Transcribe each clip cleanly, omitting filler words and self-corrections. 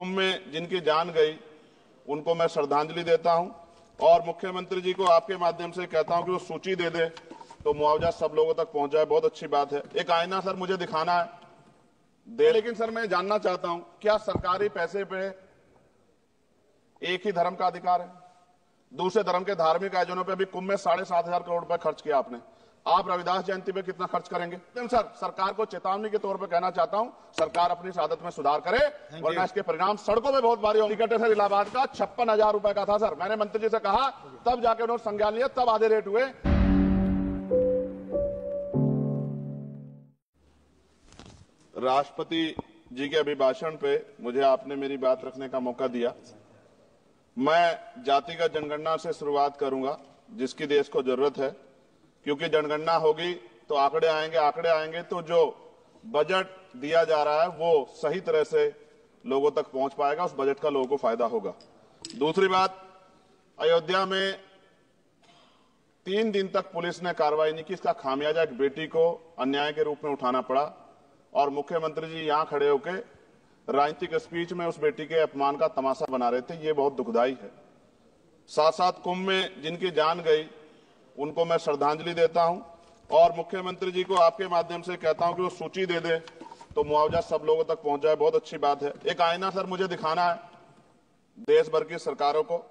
में जिनकी जान गई उनको मैं श्रद्धांजलि देता हूं और मुख्यमंत्री जी को आपके माध्यम से कहता हूं कि वो सूची दे दे तो मुआवजा सब लोगों तक पहुंच जाए। बहुत अच्छी बात है। एक आईना सर मुझे दिखाना है दे, लेकिन सर मैं जानना चाहता हूं क्या सरकारी पैसे पे एक ही धर्म का अधिकार है? दूसरे धर्म के धार्मिक आयोजनों पे भी कुंभ में 7,500 करोड़ रुपए खर्च किया आपने। आप रविदास जयंती पे कितना खर्च करेंगे? सर सरकार को चेतावनी के तौर पर कहना चाहता हूं, सरकार अपनी इस आदत में सुधार करे वरना इसके परिणाम सड़कों में बहुत भारी होंगे। टिकट है सर इलाहाबाद का 56,000 रुपए का था सर। मैंने मंत्री जी से कहा, तब जाके उन्होंने संज्ञान लिया, तब आधे रेट हुए। राष्ट्रपति जी के अभिभाषण पे मुझे आपने मेरी बात रखने का मौका दिया। मैं जातिगत जनगणना से शुरुआत करूंगा जिसकी देश को जरूरत है, क्योंकि जनगणना होगी तो आंकड़े आएंगे तो जो बजट दिया जा रहा है वो सही तरह से लोगों तक पहुंच पाएगा, उस बजट का लोगों को फायदा होगा। दूसरी बात, अयोध्या में 3 दिन तक पुलिस ने कार्रवाई नहीं की, इसका खामियाजा एक बेटी को अन्याय के रूप में उठाना पड़ा और मुख्यमंत्री जी यहां खड़े होकर राजनीतिक स्पीच में उस बेटी के अपमान का तमाशा बना रहे थे। ये बहुत दुखदायी है। साथ साथ कुंभ में जिनकी जान गई उनको मैं श्रद्धांजलि देता हूं और मुख्यमंत्री जी को आपके माध्यम से कहता हूं कि वो सूची दे दे तो मुआवजा सब लोगों तक पहुंच जाए। बहुत अच्छी बात है। एक आईना सर मुझे दिखाना है देश भर की सरकारों को।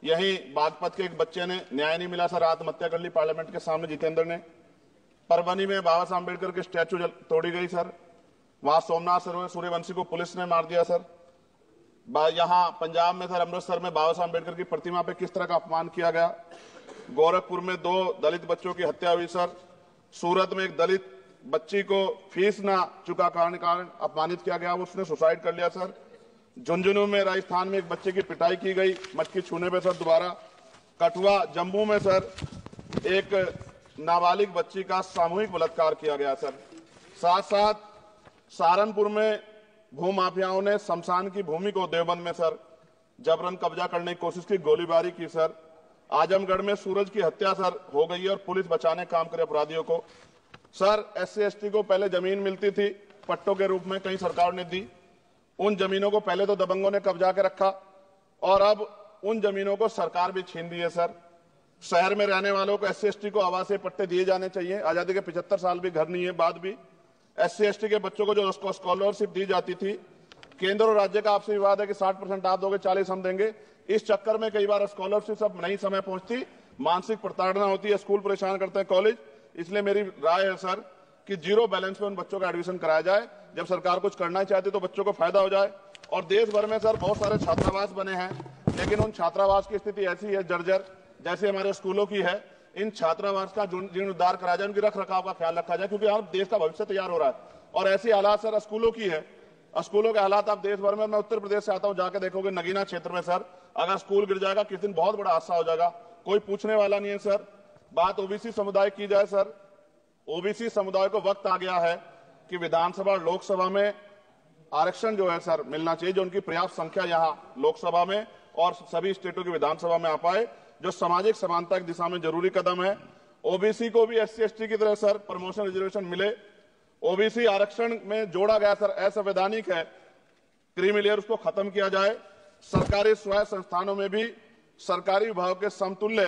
यही बागपत के एक बच्चे ने न्याय नहीं मिला सर, आत्महत्या कर ली पार्लियामेंट के सामने, जितेंद्र ने। परभनी में बाबा साहब अम्बेडकर की स्टैचू तोड़ी गई सर, वहां सोमनाथ सूर्यवंशी को पुलिस ने मार दिया सर। यहां पंजाब में सर अमृतसर में बाबा साहब अम्बेडकर की प्रतिमा पे किस तरह का अपमान किया गया। गोरखपुर में 2 दलित बच्चों की हत्या हुई सर। सूरत में एक दलित बच्ची को फीस ना चुका कारण अपमानित किया गया, उसने सुसाइड कर लिया सर। झुंझुनू में राजस्थान में एक बच्चे की पिटाई की गई मटकी छूने पे सर दोबारा। कठुआ जम्मू में सर एक नाबालिग बच्ची का सामूहिक बलात्कार किया गया सर। साथ साथ सहारनपुर में भूमाफियाओं ने शमशान की भूमि को देवबंद में सर जबरन कब्जा करने की कोशिश की, गोलीबारी की सर। आजमगढ़ में सूरज की हत्या सर हो गई है और पुलिस बचाने काम करे अपराधियों को। सर SC/ST को पहले जमीन मिलती थी पट्टों के रूप में, कई सरकार ने दी। उन जमीनों को पहले तो दबंगों ने कब्जा के रखा और अब उन जमीनों को सरकार भी छीन रही है सर। शहर में रहने वालों को SC/ST को आवासीय पट्टे दिए जाने चाहिए। आजादी के 75 साल भी घर नहीं है, बाद भी SC/ST के बच्चों को जो स्कॉलरशिप दी जाती थी, केंद्र और राज्य का आपसी विवाद है कि 60% आप दोगे, 40 हम देंगे। इस चक्कर में कई बार स्कॉलरशिप सब नहीं समय पहुंचती, मानसिक प्रताड़ना होती है, स्कूल परेशान करते हैं, कॉलेज। इसलिए मेरी राय है सर कि 0 बैलेंस में उन बच्चों का एडमिशन कराया जाए। जब सरकार कुछ करना चाहती तो बच्चों को फायदा हो जाए। और देश भर में सर बहुत सारे छात्रावास बने हैं, लेकिन उन छात्रावास की स्थिति ऐसी है जर्जर जैसे हमारे स्कूलों की है। इन छात्रावास का जीर्णोद्धार कराया जाए, उनकी रख रखाव का ख्याल रखा जाए, क्योंकि यहाँ देश का भविष्य तैयार हो रहा है। और ऐसी हालात सर स्कूलों की है। स्कूलों के हालात आप देश भर में, मैं उत्तर प्रदेश से आता हूं, जाके देखोगे नगीना क्षेत्र में सर अगर स्कूल गिर जाएगा किस दिन बहुत बड़ा हादसा हो जाएगा, कोई पूछने वाला नहीं है सर। बात OBC समुदाय की जाए सर, OBC समुदाय को वक्त आ गया है कि विधानसभा और लोकसभा में आरक्षण जो है सर मिलना चाहिए, जो उनकी पर्याप्त संख्या यहाँ लोकसभा में और सभी स्टेटों की विधानसभा में आ पाए, जो सामाजिक समानता की दिशा में जरूरी कदम है। OBC को भी SC/ST की तरह सर प्रमोशन रिजर्वेशन मिले। OBC आरक्षण में जोड़ा गया सर असंवैधानिक है, क्रीमी लेयर उसको खत्म किया जाए। सरकारी स्वायत्त संस्थानों में भी सरकारी विभाग के समतुल्य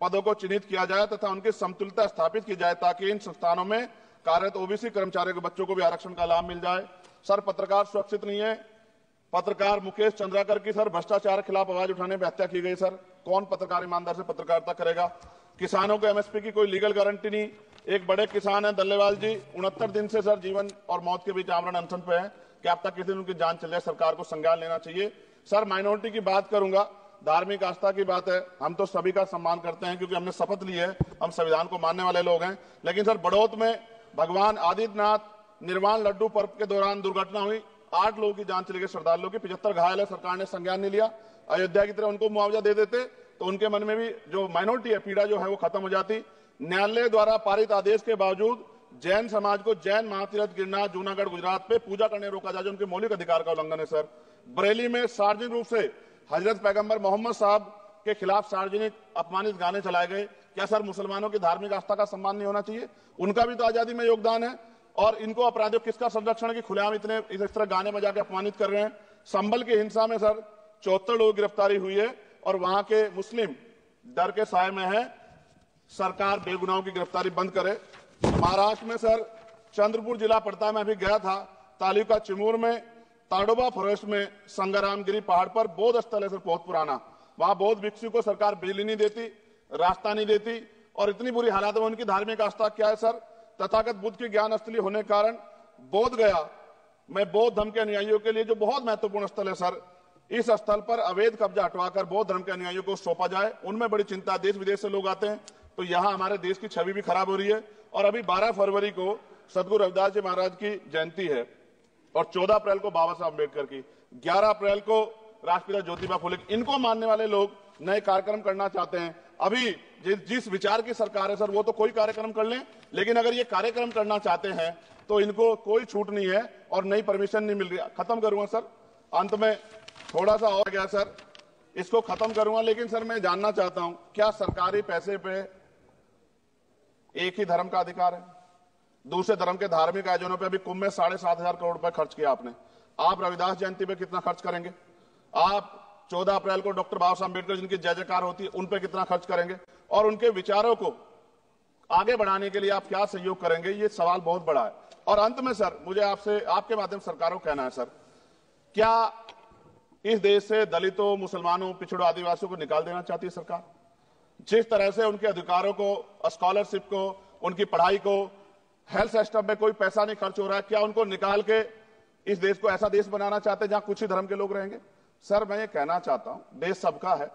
पदों को चिन्हित किया जाए तथा उनकी समतुल्यता स्थापित की जाए, ताकि इन संस्थानों में कार्यरत OBC कर्मचारियों के बच्चों को भी आरक्षण का लाभ मिल जाए। सर पत्रकार सुरक्षित नहीं है। पत्रकार मुकेश चंद्राकर की सर भ्रष्टाचार के खिलाफ आवाज उठाने पर हत्या की गई सर। कौन पत्रकार ईमानदार से पत्रकारिता करेगा? किसानों को MSP की कोई लीगल गारंटी नहीं। एक बड़े किसान है दल्लेवाल जी, 69 दिन से सर जीवन और मौत के बीच आमरण अनशन पे है। क्या अब तक किसी दिन उनकी जान चल जाए? सरकार को संज्ञान लेना चाहिए। सर माइनॉरिटी की बात करूंगा, धार्मिक आस्था की बात है, हम तो सभी का सम्मान करते हैं क्योंकि हमने शपथ ली है, हम संविधान को मानने वाले लोग हैं। लेकिन सर बड़ौत में भगवान आदित्यनाथ निर्वाण लड्डू पर्व के दौरान दुर्घटना हुई, 8 लोगों की जान चली गई, श्रद्धालुओं की 75 घायल है, सरकार ने संज्ञान नहीं लिया। अयोध्या की तरह उनको मुआवजा दे देते तो उनके मन में भी जो माइनॉरिटी है पीड़ा जो है वो खत्म हो जाती। न्यायालय द्वारा पारित आदेश के बावजूद जैन समाज को जैन महातीर्थ गिरनार जूनागढ़ गुजरात पे पूजा करने रोका जाए, जो उनके मौलिक अधिकार का उल्लंघन है सर। बरेली में सार्वजनिक रूप से हजरत पैगंबर मोहम्मद साहब के खिलाफ सार्वजनिक अपमानित गाने चलाए गए। क्या सर मुसलमानों की धार्मिक आस्था का सम्मान नहीं होना चाहिए? उनका भी तो आजादी में योगदान है। और इनको अपराधियों किसका संरक्षण की खुलेआम इतने इस तरह गाने बजा के अपमानित कर रहे हैं। संभल की हिंसा में सर 74 लोगों की गिरफ्तारी हुई है और वहां के मुस्लिम डर के साए में है। सरकार बेगुनाहों की गिरफ्तारी बंद करे। महाराष्ट्र में सर चंद्रपुर जिला पड़ता है, मैं अभी गया था, तालुका चिमूर में ताडोबा फॉरेस्ट में संग्रामगिरी पहाड़ पर बौद्ध स्थल है सर, बहुत पुराना। वहां बौद्ध भिक्षु को सरकार बिजली नहीं देती, रास्ता नहीं देती और इतनी बुरी हालत है। उनकी धार्मिक आस्था क्या है सर? तथागत बुद्ध की ज्ञान स्थली होने के कारण बोध गया में बौद्ध धर्म के अनुयायियों के लिए जो बहुत महत्वपूर्ण स्थल है सर, इस स्थल पर अवैध कब्जा हटवाकर बौद्ध धर्म के अनुयायियों को सौंपा जाए। उनमें बड़ी चिंता, देश विदेश से लोग आते हैं, तो यहाँ हमारे देश की छवि भी खराब हो रही है। और अभी 12 फरवरी को सदगुरु रविदास जी महाराज की जयंती है और 14 अप्रैल को बाबा साहब अम्बेडकर की, 11 अप्रैल को राष्ट्रपिता ज्योतिबा फुले। इनको मानने वाले लोग नए कार्यक्रम करना चाहते हैं। अभी जिस विचार की सरकार है सर, वो तो कोई कार्यक्रम कर लें, लेकिन अगर ये कार्यक्रम करना चाहते हैं तो इनको कोई छूट नहीं है और नई परमिशन नहीं मिल रही। खत्म करूंगा सर, अंत में थोड़ा सा और गया सर, इसको खत्म करूंगा। लेकिन सर मैं जानना चाहता हूं, क्या सरकारी पैसे पे एक ही धर्म का अधिकार है? दूसरे धर्म के धार्मिक आयोजनों पे अभी कुंभ में 7,500 करोड़ रुपए खर्च किया आपने। आप रविदास जयंती पे कितना खर्च करेंगे? आप 14 अप्रैल को डॉक्टर बाबा साहब अम्बेडकर जिनकी जय जयकार होती है, उन पे कितना खर्च करेंगे? और उनके विचारों को आगे बढ़ाने के लिए आप क्या सहयोग करेंगे? ये सवाल बहुत बड़ा है। और अंत में सर, मुझे आपसे आपके माध्यम से सरकारों को कहना है सर, क्या इस देश से दलितों, मुसलमानों, पिछड़ों, आदिवासियों को निकाल देना चाहती है सरकार? जिस तरह से उनके अधिकारों को, स्कॉलरशिप को, उनकी पढ़ाई को, हेल्थ सिस्टम में कोई पैसा नहीं खर्च हो रहा है, क्या उनको निकाल के इस देश को ऐसा देश बनाना चाहते हैं जहां कुछ ही धर्म के लोग रहेंगे? सर मैं ये कहना चाहता हूं, देश सबका है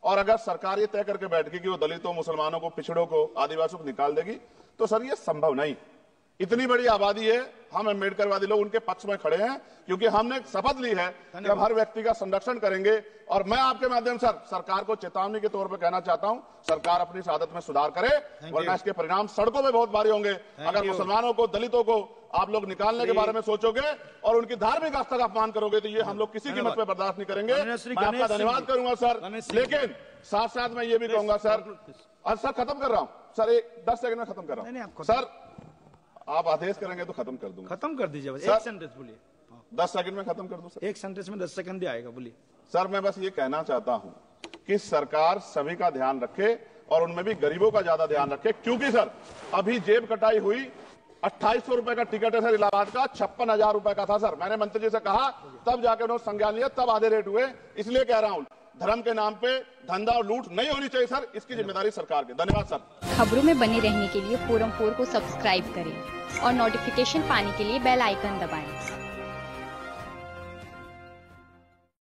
और अगर सरकार ये तय करके बैठ गई कि वो दलितों, मुसलमानों को, पिछड़ों को, आदिवासियों को निकाल देगी, तो सर ये संभव नहीं। इतनी बड़ी आबादी है, हम अम्बेडकरवादी लोग उनके पक्ष में खड़े हैं क्योंकि हमने शपथ ली है कि हम हर व्यक्ति का संरक्षण करेंगे। और मैं आपके माध्यम से सरकार को चेतावनी के तौर पर कहना चाहता हूं, सरकार अपनी इस आदत में सुधार करे, वरना इसके परिणाम सड़कों में बहुत भारी होंगे। अगर मुसलमानों को, दलितों को आप लोग निकालने के बारे में सोचोगे और उनकी धार्मिक आस्था का अपमान करोगे, तो ये हम लोग किसी कीमत पर बर्दाश्त नहीं करेंगे। मैं आपका धन्यवाद करूंगा सर, लेकिन साथ साथ मैं ये भी कहूंगा सर, सर खत्म कर रहा हूं सर, 10 सेकंड में खत्म कर रहा हूं सर, आप आदेश करेंगे तो खत्म कर दूंगा। खत्म कर दीजिए, एक सेंटेंस बोलिए। 10 सेकंड में खत्म कर दूं सर? एक सेंटेंस में 10 सेकंड भी आएगा, बोलिए। सर मैं बस ये कहना चाहता हूं कि सरकार सभी का ध्यान रखे और उनमें भी गरीबों का ज्यादा ध्यान रखे, क्योंकि सर अभी जेब कटाई हुई, 2800 रुपए का टिकट है सर इलाहाबाद का, 56,000 रुपए का था सर। मैंने मंत्री जी से कहा, तब जाकर उन्होंने संज्ञान लिया, तब आधे रेट हुए। इसलिए कह रहा हूं, धर्म के नाम पे धंधा और लूट नहीं होनी चाहिए सर, इसकी जिम्मेदारी सरकार की। धन्यवाद सर। खबरों में बने रहने के लिए फोरम 4 को सब्सक्राइब करें और नोटिफिकेशन पाने के लिए बेल आइकन दबाएं।